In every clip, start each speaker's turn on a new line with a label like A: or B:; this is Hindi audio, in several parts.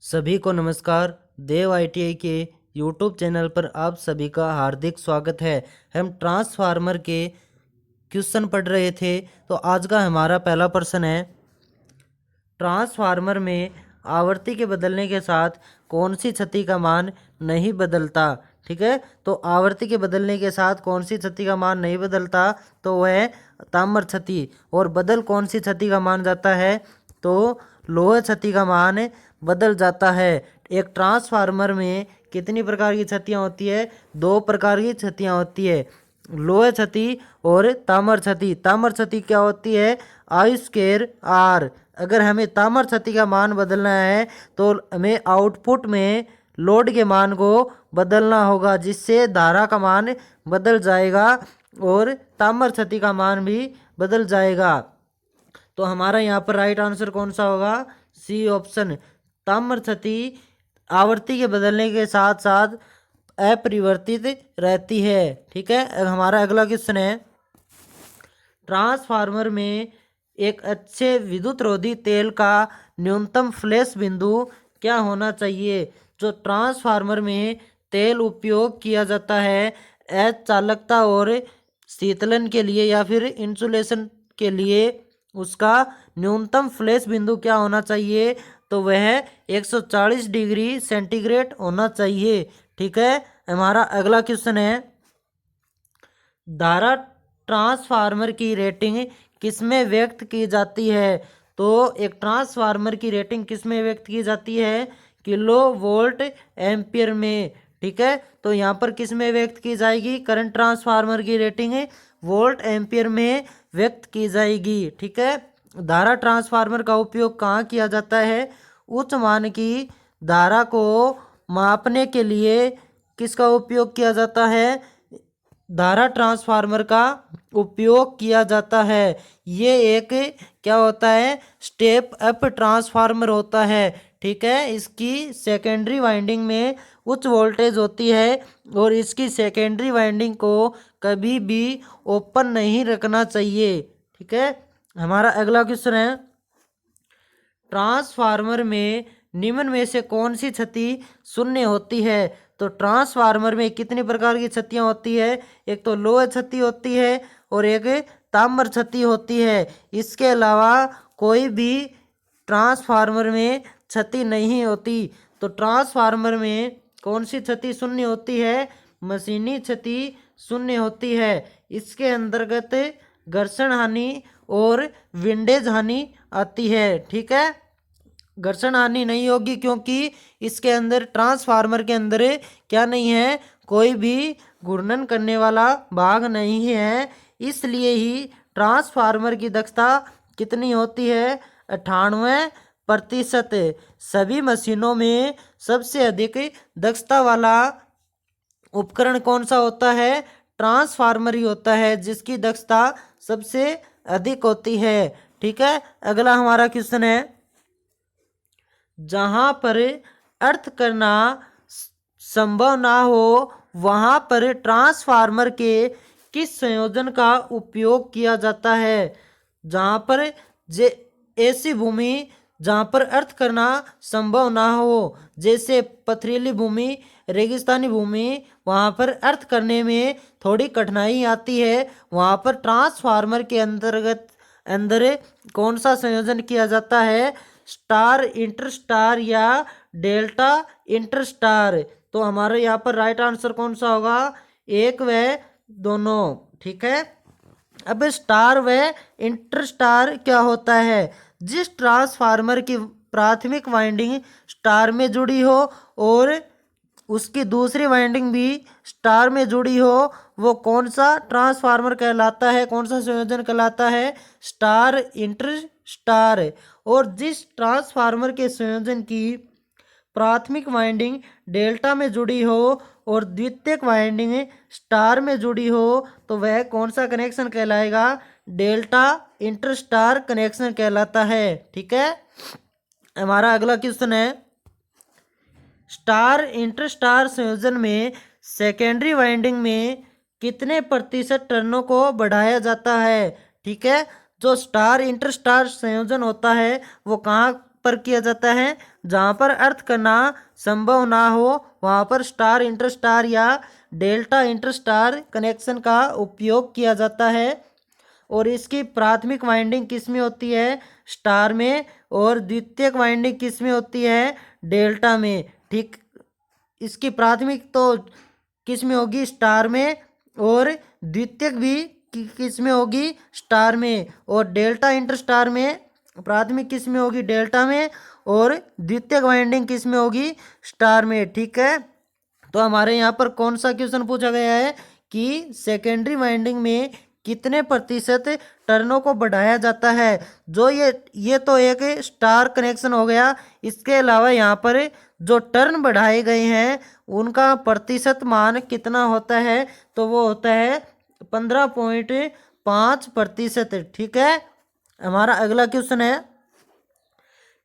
A: सभी को नमस्कार। देव आईटीआई के यूट्यूब चैनल पर आप सभी का हार्दिक स्वागत है। हम ट्रांसफार्मर के क्वेश्चन पढ़ रहे थे, तो आज का हमारा पहला प्रश्न है, ट्रांसफार्मर में आवृत्ति के बदलने के साथ कौन सी क्षति का मान नहीं बदलता। ठीक है, तो आवृत्ति के बदलने के साथ कौन सी क्षति का मान नहीं बदलता, तो वह ताम्र क्षति। और बदल कौन सी क्षति का मान जाता है, तो लोह क्षति का मान बदल जाता है। एक ट्रांसफार्मर में कितनी प्रकार की क्षतियाँ होती है? दो प्रकार की क्षतियाँ होती है, लोह क्षति और ताम्र क्षति। ताम्र क्षति क्या होती है? आई स्क्वायर आर। अगर हमें ताम्र क्षति का मान बदलना है तो हमें आउटपुट में लोड के मान को बदलना होगा, जिससे धारा का मान बदल जाएगा और ताम्र क्षति का मान भी बदल जाएगा। तो हमारा यहाँ पर राइट आंसर कौन सा होगा? C option. ताम्र क्षति आवृत्ति के बदलने के साथ साथ अपरिवर्तित रहती है। ठीक है, अब हमारा अगला क्वेश्चन है, ट्रांसफार्मर में एक अच्छे विद्युत रोधी तेल का न्यूनतम फ्लैश बिंदु क्या होना चाहिए? जो ट्रांसफार्मर में तेल उपयोग किया जाता है चालकता और शीतलन के लिए या फिर इंसुलेशन के लिए, उसका न्यूनतम फ्लैश बिंदु क्या होना चाहिए? तो वह 140 डिग्री सेंटीग्रेड होना चाहिए। ठीक है, हमारा अगला क्वेश्चन है, धारा ट्रांसफार्मर की रेटिंग किसमें व्यक्त की जाती है? तो एक ट्रांसफार्मर की रेटिंग किसमें व्यक्त की जाती है? किलो वोल्ट एम्पियर में। ठीक है, तो यहाँ पर किसमें व्यक्त की जाएगी? करंट ट्रांसफार्मर की रेटिंग वोल्ट एम्पियर में व्यक्त की जाएगी। ठीक है, धारा ट्रांसफार्मर का उपयोग कहाँ किया जाता है? उच्च मान की धारा को मापने के लिए किसका उपयोग किया जाता है? धारा ट्रांसफार्मर का उपयोग किया जाता है। ये एक क्या होता है? स्टेप अप ट्रांसफार्मर होता है। ठीक है, इसकी सेकेंडरी वाइंडिंग में उच्च वोल्टेज होती है और इसकी सेकेंडरी वाइंडिंग को कभी भी ओपन नहीं रखना चाहिए। ठीक है, हमारा अगला क्वेश्चन है, ट्रांसफार्मर में निम्न में से कौन सी क्षति शून्य होती है? तो ट्रांसफार्मर में कितनी प्रकार की क्षतियाँ होती है? एक तो लोह क्षति होती है और एक ताम्र क्षति होती है। इसके अलावा कोई भी ट्रांसफार्मर में क्षति नहीं होती। तो ट्रांसफार्मर में कौन सी क्षति शून्य होती है? मशीनी क्षति शून्य होती है। इसके अंतर्गत घर्षण हानि और विंडेज हानि आती है। ठीक है, घर्षण हानि नहीं होगी क्योंकि इसके अंदर ट्रांसफार्मर के अंदर क्या नहीं है? कोई भी घूर्णन करने वाला भाग नहीं है। इसलिए ही ट्रांसफार्मर की दक्षता कितनी होती है? 98%। सभी मशीनों में सबसे अधिक दक्षता वाला उपकरण कौन सा होता है? ट्रांसफार्मर ही होता है, जिसकी दक्षता सबसे अधिक होती है। ठीक है, अगला हमारा क्वेश्चन है, जहां पर अर्थ करना संभव ना हो वहां पर ट्रांसफार्मर के किस संयोजन का उपयोग किया जाता है? जहां पर ऐसी भूमि जहां पर अर्थ करना संभव ना हो, जैसे पथरीली भूमि, रेगिस्तानी भूमि, वहां पर अर्थ करने में थोड़ी कठिनाई आती है, वहां पर ट्रांसफार्मर के अंदर कौन सा संयोजन किया जाता है? स्टार इंटरस्टार या डेल्टा इंटरस्टार। तो हमारे यहाँ पर राइट आंसर कौन सा होगा? एक व दोनों। ठीक है, अब स्टार व इंटरस्टार क्या होता है? जिस ट्रांसफार्मर की प्राथमिक वाइंडिंग स्टार में जुड़ी हो और उसकी दूसरी वाइंडिंग भी स्टार में जुड़ी हो, वो कौन सा ट्रांसफार्मर कहलाता है? कौन सा संयोजन कहलाता है? स्टार इंटरस्टार। और जिस ट्रांसफार्मर के संयोजन की प्राथमिक वाइंडिंग डेल्टा में जुड़ी हो और द्वितीयक वाइंडिंग स्टार में जुड़ी हो, तो वह कौन सा कनेक्शन कहलाएगा? डेल्टा इंटरस्टार कनेक्शन कहलाता है। ठीक है, हमारा अगला क्वेश्चन है, स्टार इंटरस्टार संयोजन में सेकेंडरी वाइंडिंग में कितने प्रतिशत टर्नों को बढ़ाया जाता है? ठीक है, जो स्टार इंटरस्टार संयोजन होता है वो कहाँ पर किया जाता है। जहाँ पर अर्थ करना संभव ना हो वहाँ पर स्टार इंटरस्टार या डेल्टा इंटरस्टार कनेक्शन का उपयोग किया जाता है। और इसकी प्राथमिक वाइंडिंग किस में होती है? स्टार में। और द्वितीयक वाइंडिंग किस में होती है? डेल्टा में। ठीक, इसकी प्राथमिक तो किस में होगी? स्टार में। और द्वितीयक भी किस में होगी? स्टार में। और डेल्टा इंटरस्टार में प्राथमिक किस में होगी? डेल्टा में। और द्वितीयक वाइंडिंग किस में होगी? स्टार में। ठीक है, तो हमारे यहाँ पर कौन सा क्वेश्चन पूछा गया है कि सेकेंडरी वाइंडिंग में कितने प्रतिशत टर्नों को बढ़ाया जाता है। जो ये तो एक स्टार कनेक्शन हो गया। इसके अलावा यहाँ पर जो टर्न बढ़ाए गए हैं उनका प्रतिशत मान कितना होता है? तो वो होता है 15.5%। ठीक है, हमारा अगला क्वेश्चन है,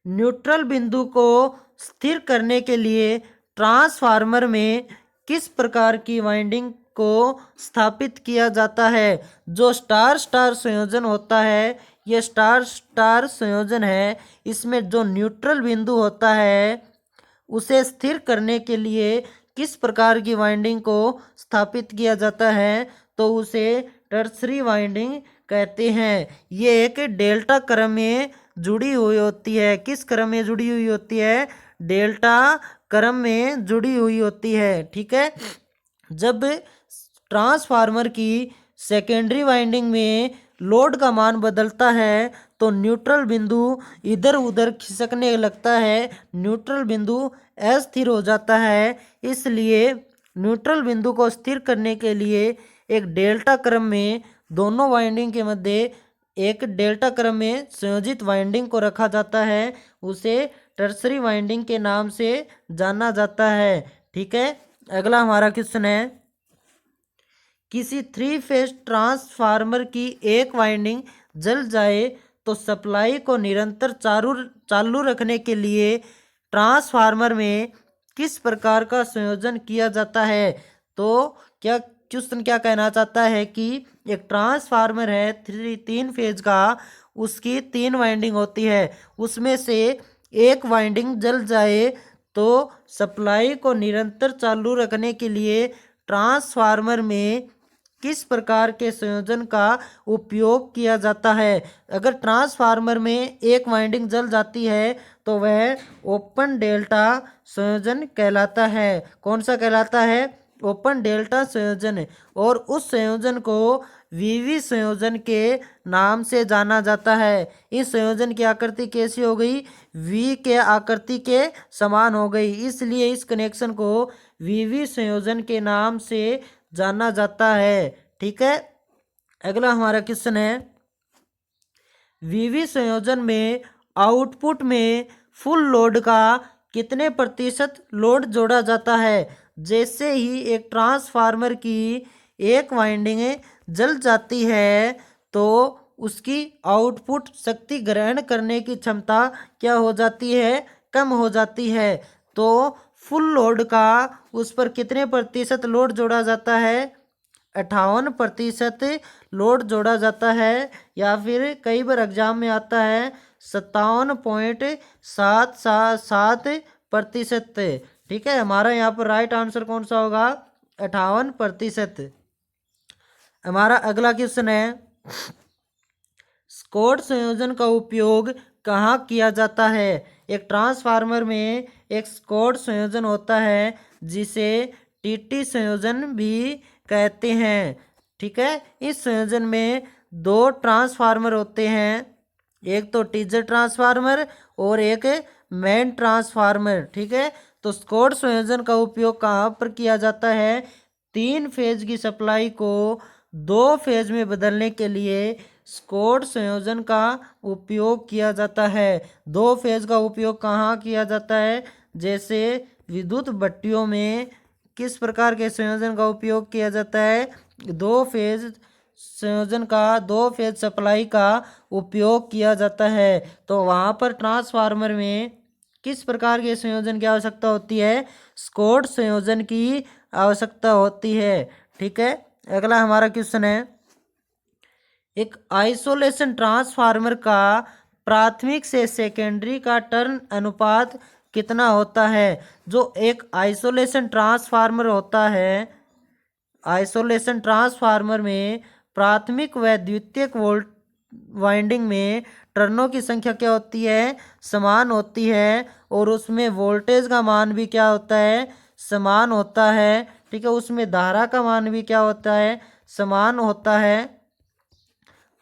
A: न्यूट्रल बिंदु को स्थिर करने के लिए ट्रांसफार्मर में किस प्रकार की वाइंडिंग को स्थापित किया जाता है? जो स्टार स्टार संयोजन होता है, यह स्टार स्टार संयोजन है। इसमें जो न्यूट्रल बिंदु होता है उसे स्थिर करने के लिए किस प्रकार की वाइंडिंग को स्थापित किया जाता है? तो उसे टर्सरी वाइंडिंग कहते हैं। ये एक डेल्टा क्रम में जुड़ी हुई होती है। किस क्रम में जुड़ी हुई होती है? डेल्टा क्रम में जुड़ी हुई होती है। ठीक है, जब ट्रांसफार्मर की सेकेंडरी वाइंडिंग में लोड का मान बदलता है तो न्यूट्रल बिंदु इधर उधर खिसकने लगता है। न्यूट्रल बिंदु अस्थिर हो जाता है। इसलिए न्यूट्रल बिंदु को स्थिर करने के लिए एक डेल्टा क्रम में दोनों वाइंडिंग के मध्य एक डेल्टा क्रम में संयोजित वाइंडिंग को रखा जाता है। उसे टर्सरी वाइंडिंग के नाम से जाना जाता है। ठीक है, अगला हमारा क्वेश्चन है, किसी 3 फेज ट्रांसफार्मर की एक वाइंडिंग जल जाए तो सप्लाई को निरंतर चालू रखने के लिए ट्रांसफार्मर में किस प्रकार का संयोजन किया जाता है? तो क्या क्वेश्चन क्या कहना चाहता है कि एक ट्रांसफार्मर है 3 फेज का, उसकी 3 वाइंडिंग होती है, उसमें से एक वाइंडिंग जल जाए तो सप्लाई को निरंतर चालू रखने के लिए ट्रांसफार्मर में किस प्रकार के संयोजन का उपयोग किया जाता है? अगर ट्रांसफार्मर में एक वाइंडिंग जल जाती है तो वह ओपन डेल्टा संयोजन कहलाता है। कौन सा कहलाता है? ओपन डेल्टा संयोजन। और उस संयोजन को वीवी संयोजन के नाम से जाना जाता है। इस संयोजन की आकृति कैसी हो गई? वी के आकृति के समान हो गई, इसलिए इस कनेक्शन को वीवी संयोजन के नाम से जाना जाता है। ठीक है, अगला हमारा क्वेश्चन है, वीवी संयोजन में आउटपुट में फुल लोड का कितने प्रतिशत लोड जोड़ा जाता है? जैसे ही एक ट्रांसफार्मर की एक वाइंडिंग जल जाती है तो उसकी आउटपुट शक्ति ग्रहण करने की क्षमता क्या हो जाती है? कम हो जाती है। तो फुल लोड का उस पर कितने प्रतिशत लोड जोड़ा जाता है? 58% लोड जोड़ा जाता है। या फिर कई बार एग्जाम में आता है 57.777%। ठीक है, हमारा यहाँ पर राइट आंसर कौन सा होगा? 58%। हमारा अगला क्वेश्चन है, स्कॉट संयोजन का उपयोग कहाँ किया जाता है? एक ट्रांसफार्मर में एक स्कॉट संयोजन होता है जिसे टीटी संयोजन भी कहते हैं। ठीक है, इस संयोजन में 2 ट्रांसफार्मर होते हैं, एक तो टीजर ट्रांसफार्मर और एक मेन ट्रांसफार्मर। ठीक है, तो स्कॉट संयोजन का उपयोग कहाँ पर किया जाता है? 3 फेज की सप्लाई को 2 फेज में बदलने के लिए स्कॉट संयोजन का उपयोग किया जाता है। 2 फेज का उपयोग कहाँ किया जाता है? जैसे विद्युत भट्टियों में किस प्रकार के संयोजन का उपयोग किया जाता है? 2 फेज संयोजन का, 2 फेज सप्लाई का उपयोग किया जाता है। तो वहाँ पर ट्रांसफार्मर में किस प्रकार के संयोजन की आवश्यकता होती है? स्कॉट संयोजन की आवश्यकता होती है। ठीक है, अगला हमारा क्वेश्चन है, एक आइसोलेशन ट्रांसफार्मर का प्राथमिक से सेकेंडरी का टर्न अनुपात कितना होता है। जो एक आइसोलेशन ट्रांसफार्मर होता है, आइसोलेशन ट्रांसफार्मर में प्राथमिक व द्वितीयक वोल्ट वाइंडिंग में टर्नों की संख्या क्या होती है, समान होती है, और उसमें वोल्टेज का मान भी क्या होता है, समान होता है। ठीक है, उसमें धारा का मान भी क्या होता है, समान होता है,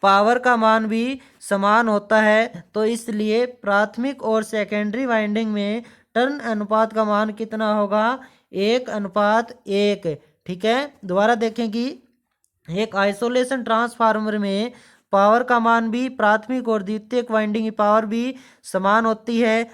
A: पावर का मान भी समान होता है। तो इसलिए प्राथमिक और सेकेंडरी वाइंडिंग में टर्न अनुपात का मान कितना होगा, 1:1। ठीक है, दोबारा देखें कि एक आइसोलेशन ट्रांसफार्मर में पावर का मान भी प्राथमिक और द्वितीयक वाइंडिंग की पावर भी समान होती है,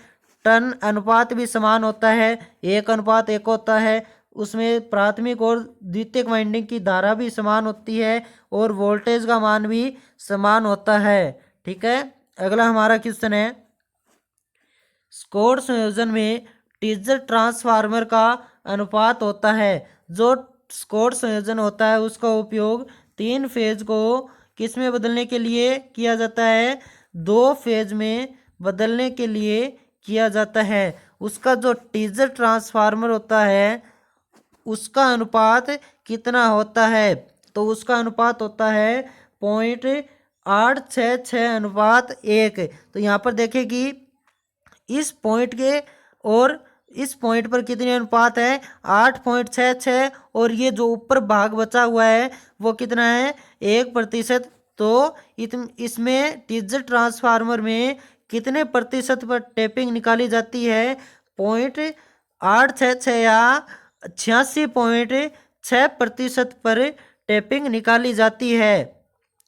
A: टर्न अनुपात भी समान होता है, 1:1 होता है। उसमें प्राथमिक और द्वितीयक वाइंडिंग की धारा भी समान होती है और वोल्टेज का मान भी समान होता है। ठीक है, अगला हमारा क्वेश्चन है, स्कोर संयोजन में टीजर ट्रांसफार्मर का अनुपात होता है। जो स्कोर संयोजन होता है उसका उपयोग 3 फेज को किस में बदलने के लिए किया जाता है, 2 फेज में बदलने के लिए किया जाता है। उसका जो टीजर ट्रांसफार्मर होता है उसका अनुपात कितना होता है, तो उसका अनुपात होता है 0.866:1। तो यहाँ पर देखें कि इस पॉइंट के और इस पॉइंट पर कितने अनुपात है, 8.66, और ये जो ऊपर भाग बचा हुआ है वो कितना है, 1%। तो इसमें टीजर ट्रांसफार्मर में कितने प्रतिशत पर टेपिंग निकाली जाती है, 0.866 या 86.6% पर टेपिंग निकाली जाती है।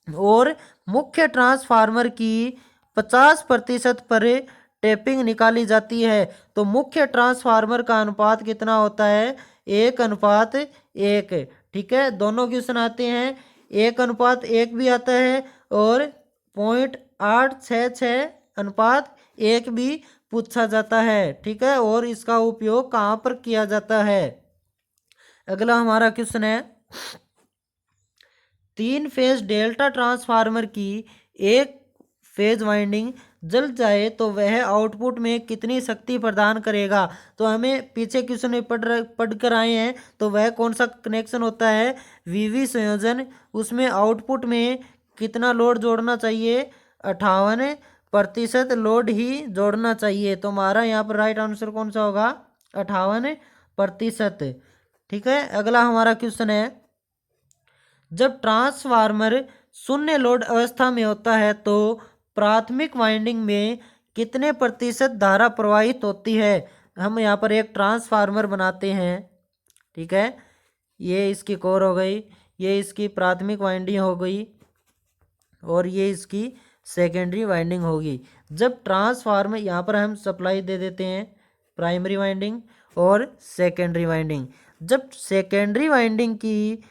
A: और मुख्य ट्रांसफार्मर की 50% पर टेपिंग निकाली जाती है। तो मुख्य ट्रांसफार्मर का अनुपात कितना होता है, 1:1। ठीक है, दोनों क्वेश्चन आते हैं, 1:1 भी आता है और 0.866:1 भी पूछा जाता है। ठीक है, और इसका उपयोग कहाँ पर किया जाता है। अगला हमारा क्वेश्चन है, 3 फेज डेल्टा ट्रांसफार्मर की एक फेज वाइंडिंग जल जाए तो वह आउटपुट में कितनी शक्ति प्रदान करेगा। तो हमें पीछे क्वेश्चन में पढ़ कर आए हैं, तो वह कौन सा कनेक्शन होता है, वीवी संयोजन। उसमें आउटपुट में कितना लोड जोड़ना चाहिए, 58% लोड ही जोड़ना चाहिए। तो हमारा यहाँ पर राइट आंसर कौन सा होगा, 58%। ठीक है, अगला हमारा क्वेश्चन है, जब ट्रांसफार्मर शून्य लोड अवस्था में होता है तो प्राथमिक वाइंडिंग में कितने प्रतिशत धारा प्रवाहित होती है। हम यहाँ पर एक ट्रांसफार्मर बनाते हैं। ठीक है, ये इसकी कोर हो गई, ये इसकी प्राथमिक वाइंडिंग हो गई और ये इसकी सेकेंडरी वाइंडिंग होगी। जब ट्रांसफार्मर, यहाँ पर हम सप्लाई दे देते हैं प्राइमरी वाइंडिंग और सेकेंडरी वाइंडिंग। जब सेकेंडरी वाइंडिंग की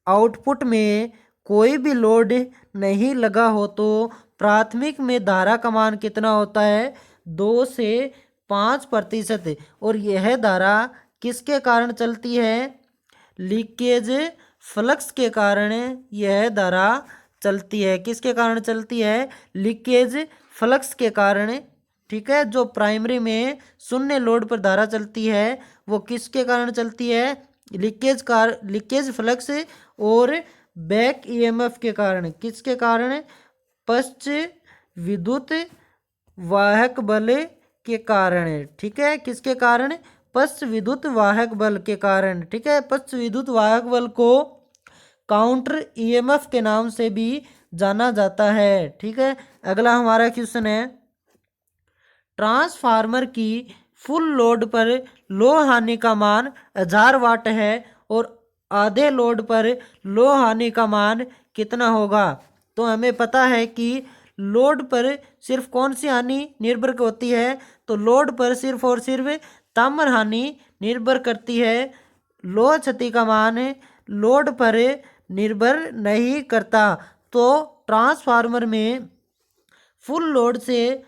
A: आउटपुट में कोई भी लोड नहीं लगा हो तो प्राथमिक में धारा का मान कितना होता है, 2 से 5%। और यह धारा किसके कारण चलती है, लीकेज फ्लक्स के कारण यह धारा चलती है। किसके कारण चलती है, लीकेज फ्लक्स के कारण। ठीक है, जो प्राइमरी में शून्य लोड पर धारा चलती है वो किसके कारण चलती है, लीकेज फ्लक्स और बैक ईएमएफ के कारण। किसके कारण, पश्च विद्युत वाहक बल के कारण। ठीक है, किसके कारण, पश्च विद्युत वाहक बल के कारण। ठीक है, पश्च विद्युत वाहक बल को काउंटर ईएमएफ के नाम से भी जाना जाता है। ठीक है, अगला हमारा क्वेश्चन है, ट्रांसफार्मर की फुल लोड पर लो हानि का मान 1000 वाट है और आधे लोड पर लो हानि का मान कितना होगा। तो हमें पता है कि लोड पर सिर्फ कौन सी हानि निर्भर होती है, तो लोड पर सिर्फ और सिर्फ ताम्र हानि निर्भर करती है। लोह क्षति का मान लोड पर निर्भर नहीं करता। तो ट्रांसफार्मर में फुल लोड से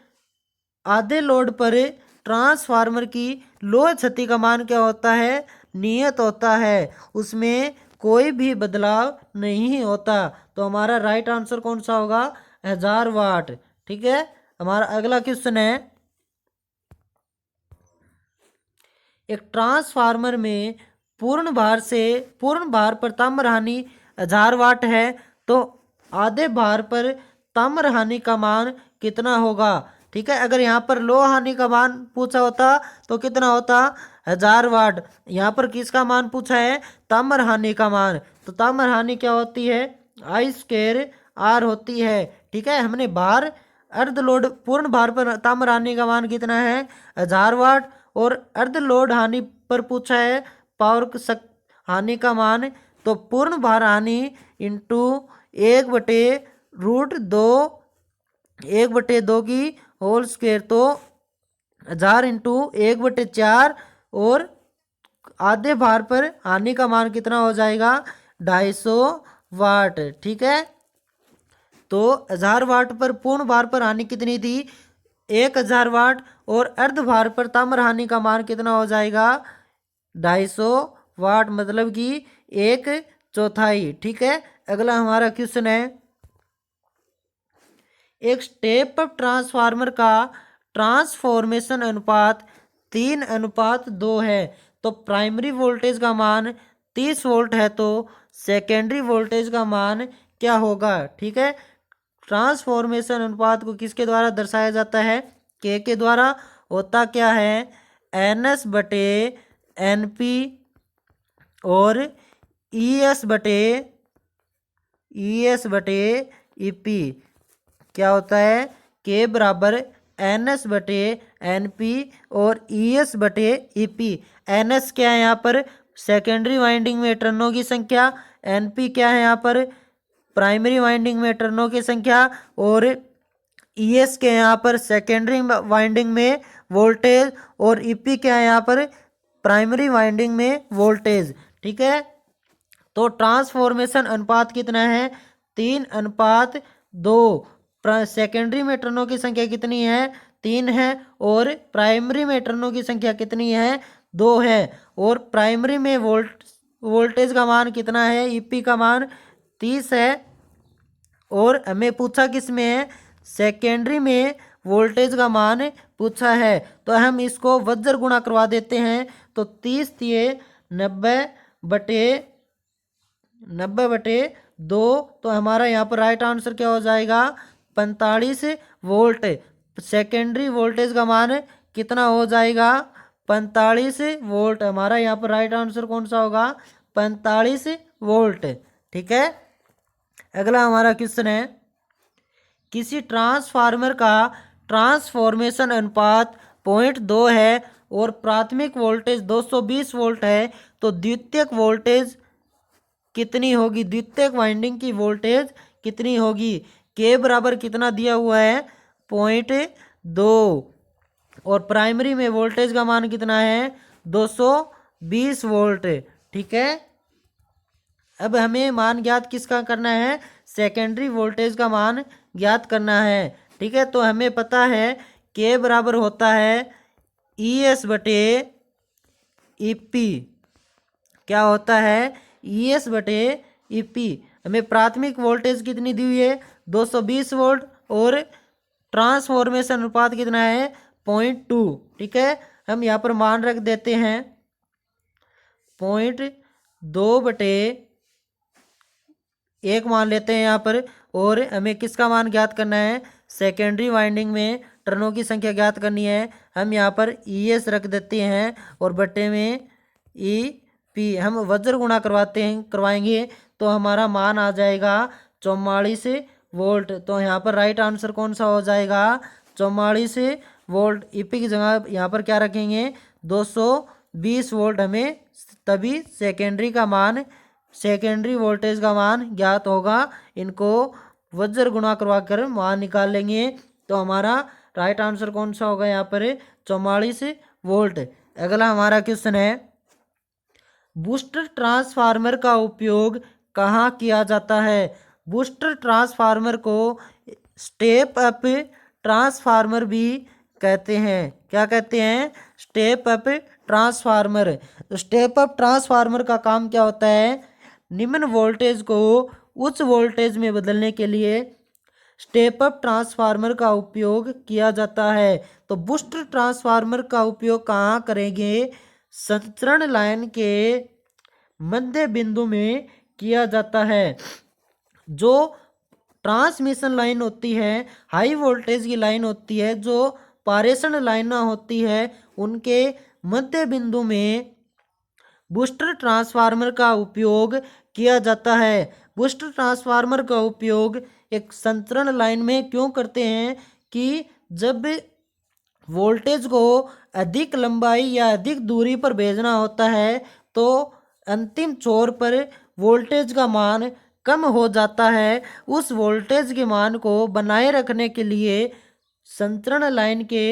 A: आधे लोड पर ट्रांसफार्मर की लोह क्षति का मान क्या होता है, नियत होता है, उसमें कोई भी बदलाव नहीं होता। तो हमारा राइट आंसर कौन सा होगा, 1000 वाट। ठीक है, हमारा अगला क्वेश्चन है, एक ट्रांसफार्मर में पूर्ण भार पर ताम्र हानि 1000 वाट है, तो आधे भार पर ताम्र हानि का मान कितना होगा। ठीक है, अगर यहाँ पर लो हानि का मान पूछा होता तो कितना होता, 1000 वाट। यहाँ पर किसका मान पूछा है, ताम्र हानि का मान, तो ताम्र हानि क्या होती है, I² R होती है। ठीक है, हमने भार अर्ध लोड पूर्ण भार पर ताम्र हानि का मान कितना है, 1000 वाट, और अर्ध लोड हानि पर पूछा है हानि का मान, तो पूर्ण भार हानि इंटू 1/√2 1/2 की होल स्क्वायर, तो 1000 इंटू 1/4, और आधे भार पर हानि का मान कितना हो जाएगा, 250 वाट। ठीक है, तो 1000 वाट पर पूर्ण भार पर हानि कितनी थी, 1000 वाट, और अर्ध भार पर ताम्र हानि का मान कितना हो जाएगा, 250 वाट, मतलब कि 1/4। ठीक है, अगला हमारा क्वेश्चन है, एक स्टेप अप ट्रांसफार्मर का ट्रांसफॉर्मेशन अनुपात 3:2 है, तो प्राइमरी वोल्टेज का मान 30 वोल्ट है, तो सेकेंडरी वोल्टेज का मान क्या होगा। ठीक है, ट्रांसफॉर्मेशन अनुपात को किसके द्वारा दर्शाया जाता है, के द्वारा। होता क्या है, NS/NP और ES/EP। क्या होता है, के बराबर NS/NP और ES/EP। NS क्या है यहाँ पर, सेकेंडरी वाइंडिंग में टर्नों की संख्या, NP क्या है यहाँ पर, प्राइमरी वाइंडिंग में टर्नों की संख्या, और ES के यहाँ पर सेकेंडरी वाइंडिंग में वोल्टेज, और EP क्या है यहाँ पर, प्राइमरी वाइंडिंग में वोल्टेज। ठीक है, तो ट्रांसफॉर्मेशन अनुपात कितना है, 3:2। सेकेंडरी में टर्नों की संख्या कितनी है, 3 है, और प्राइमरी में टर्नों की संख्या कितनी है, 2 है, और प्राइमरी में वोल्टेज का मान कितना है, EP का मान 30 है, और हमें पूछा किस में है, सेकेंडरी में वोल्टेज का मान पूछा है, तो हम इसको वज्र गुणा करवा देते हैं, तो 30 दिए 90/2, तो हमारा यहाँ पर राइट आंसर क्या हो जाएगा, 45 वोल्ट। सेकेंडरी वोल्टेज का मान कितना हो जाएगा, 45 वोल्ट। हमारा यहाँ पर राइट आंसर कौन सा होगा, 45 वोल्ट। ठीक है, अगला हमारा क्वेश्चन है, किसी ट्रांसफार्मर का ट्रांसफॉर्मेशन अनुपात 0.2 है और प्राथमिक वोल्टेज 220 वोल्ट है, तो द्वितीयक वोल्टेज कितनी होगी, द्वितीयक वाइंडिंग की वोल्टेज कितनी होगी। के बराबर कितना दिया हुआ है, 0.2, और प्राइमरी में वोल्टेज का मान कितना है, 220 वोल्ट। ठीक है, अब हमें मान ज्ञात किसका करना है, सेकेंडरी वोल्टेज का मान ज्ञात करना है। ठीक है, तो हमें पता है के बराबर होता है ES/EP। क्या होता है, ES/EP। हमें प्राथमिक वोल्टेज कितनी दी हुई है, 220 वोल्ट, और ट्रांसफॉर्मेशन अनुपात कितना है, 0.2। ठीक है, हम यहाँ पर मान रख देते हैं 0.2/1 मान लेते हैं यहाँ पर, और हमें किसका मान ज्ञात करना है, सेकेंडरी वाइंडिंग में टर्नों की संख्या ज्ञात करनी है। हम यहाँ पर ES रख देते हैं, और बट्टे में EP हम वज्र गुणा करवाएंगे, तो हमारा मान आ जाएगा 44 वोल्ट। तो यहाँ पर राइट आंसर कौन सा हो जाएगा, 44 वोल्ट। EP की जगह यहाँ पर क्या रखेंगे, 220 वोल्ट। हमें तभी सेकेंडरी वोल्टेज का मान ज्ञात होगा। इनको वज्र गुणा करवा कर मान निकाल लेंगे, तो हमारा राइट आंसर कौन सा होगा यहाँ पर, 44 वोल्ट। अगला हमारा क्वेश्चन है, बूस्टर ट्रांसफार्मर का उपयोग कहाँ किया जाता है। बूस्टर ट्रांसफार्मर को स्टेप अप ट्रांसफार्मर भी कहते हैं। क्या कहते हैं, step up transformer. Step up transformer का काम क्या होता है, निम्न वोल्टेज को उच्च वोल्टेज में बदलने के लिए स्टेप अप ट्रांसफार्मर का उपयोग किया जाता है। तो बूस्ट ट्रांसफार्मर का उपयोग कहाँ करेंगे? संचरण लाइन के मध्य बिंदु में किया जाता है। जो ट्रांसमिशन लाइन होती है, हाई वोल्टेज की लाइन होती है, जो पारेषण लाइन होती है, उनके मध्य बिंदु में बूस्टर ट्रांसफार्मर का उपयोग किया जाता है। बूस्टर ट्रांसफार्मर का उपयोग एक संचरण लाइन में क्यों करते हैं कि जब वोल्टेज को अधिक लंबाई या अधिक दूरी पर भेजना होता है तो अंतिम छोर पर वोल्टेज का मान कम हो जाता है। उस वोल्टेज के मान को बनाए रखने के लिए संचरण लाइन के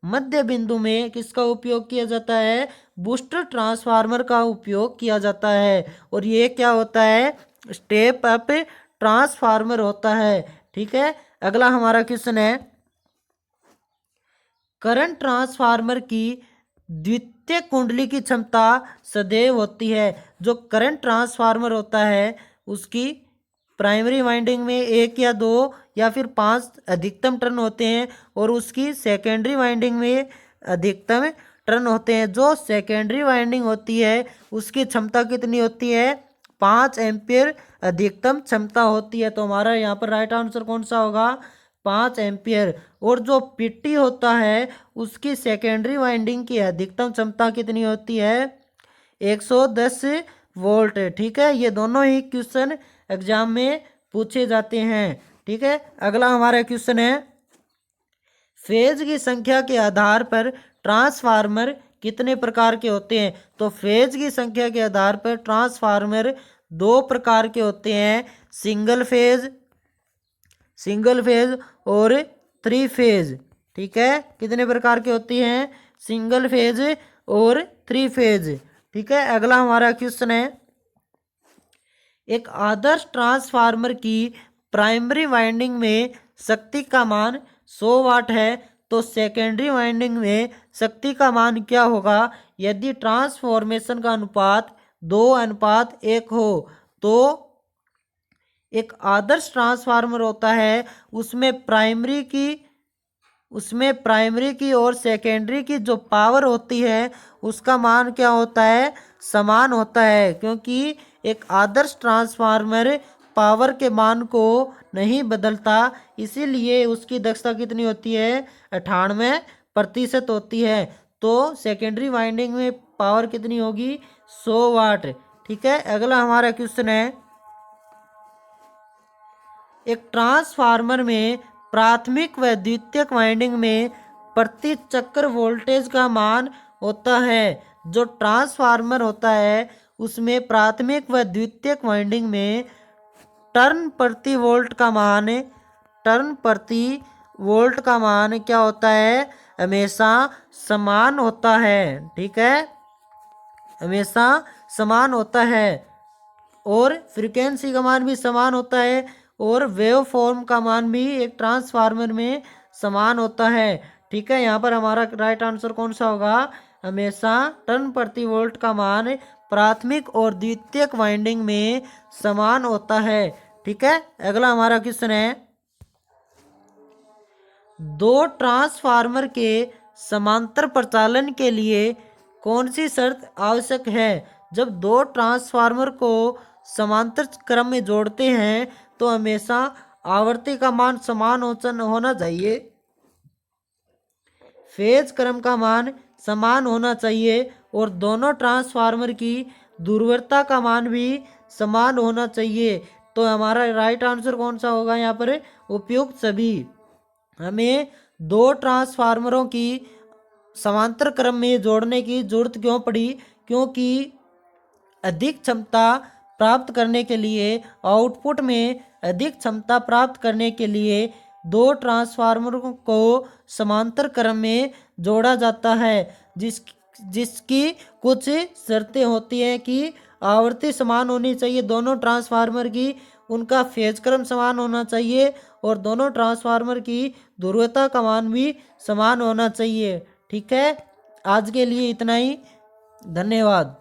A: मध्य बिंदु में किसका उपयोग किया जाता है? बूस्टर ट्रांसफार्मर का उपयोग किया जाता है। और ये क्या होता है? स्टेप अप ट्रांसफार्मर होता है। ठीक है, अगला हमारा क्वेश्चन है, करंट ट्रांसफार्मर की द्वितीय कुंडली की क्षमता सदैव होती है। जो करंट ट्रांसफार्मर होता है उसकी प्राइमरी वाइंडिंग में 1 या 2 या फिर 5 अधिकतम टर्न होते हैं और उसकी सेकेंडरी वाइंडिंग में अधिकतम टर्न होते हैं। जो सेकेंडरी वाइंडिंग होती है उसकी क्षमता कितनी होती है? 5 एम्पियर अधिकतम क्षमता होती है। तो हमारा यहाँ पर राइट आंसर कौन सा होगा? 5 एम्पियर। और जो पीटी होता है उसकी सेकेंडरी वाइंडिंग की अधिकतम क्षमता कितनी होती है? 110 वोल्ट। ठीक है, ये दोनों ही क्वेश्चन एग्जाम में पूछे जाते हैं। ठीक है, अगला हमारा क्वेश्चन है, फेज की संख्या के आधार पर ट्रांसफार्मर कितने प्रकार के होते हैं? तो फेज की संख्या के आधार पर ट्रांसफार्मर 2 प्रकार के होते हैं, सिंगल फेज और 3 फेज। ठीक है, कितने प्रकार के होती हैं? सिंगल फेज और 3 फेज। ठीक है, अगला हमारा क्वेश्चन है, एक आदर्श ट्रांसफार्मर की प्राइमरी वाइंडिंग में शक्ति का मान 100 वाट है तो सेकेंडरी वाइंडिंग में शक्ति का मान क्या होगा यदि ट्रांसफॉर्मेशन का अनुपात 2:1 हो? तो एक आदर्श ट्रांसफार्मर होता है उसमें प्राइमरी की और सेकेंडरी की जो पावर होती है उसका मान क्या होता है? समान होता है, क्योंकि एक आदर्श ट्रांसफार्मर पावर के मान को नहीं बदलता, इसीलिए उसकी दक्षता कितनी होती है? 98% होती है। तो सेकेंडरी वाइंडिंग में पावर कितनी होगी? 100 वाट। ठीक है, अगला हमारा क्वेश्चन है, एक ट्रांसफार्मर में प्राथमिक व द्वितीयक वाइंडिंग में प्रति चक्र वोल्टेज का मान होता है। जो ट्रांसफार्मर होता है उसमें प्राथमिक व द्वितीयक वाइंडिंग में टर्न प्रति वोल्ट का मान क्या होता है? हमेशा समान होता है। ठीक है, हमेशा समान होता है। और फ्रीक्वेंसी का मान भी समान होता है और वेव फॉर्म का मान भी एक ट्रांसफार्मर में समान होता है। ठीक है, यहाँ पर हमारा राइट आंसर कौन सा होगा? हमेशा टर्न प्रति वोल्ट का मान प्राथमिक और द्वितीयक वाइंडिंग में समान होता है। ठीक है, अगला हमारा क्वेश्चन है, 2 ट्रांसफार्मर के समांतर प्रचालन के लिए कौन सी शर्त आवश्यक है? जब 2 ट्रांसफार्मर को समांतर क्रम में जोड़ते हैं तो हमेशा आवृत्ति का मान समान होना चाहिए, फेज क्रम का मान समान होना चाहिए और दोनों ट्रांसफार्मर की ध्रुवता का मान भी समान होना चाहिए। तो हमारा राइट आंसर कौन सा होगा यहाँ पर? उपयुक्त सभी। हमें 2 ट्रांसफार्मरों की समांतर क्रम में जोड़ने की जरूरत क्यों पड़ी? क्योंकि अधिक क्षमता प्राप्त करने के लिए, आउटपुट में अधिक क्षमता प्राप्त करने के लिए 2 ट्रांसफार्मरों को समांतर क्रम में जोड़ा जाता है, जिसकी कुछ शर्तें होती हैं कि आवृत्ति समान होनी चाहिए दोनों ट्रांसफार्मर की, उनका फेज क्रम समान होना चाहिए और दोनों ट्रांसफार्मर की ध्रुवता का मान भी समान होना चाहिए। ठीक है, आज के लिए इतना ही, धन्यवाद।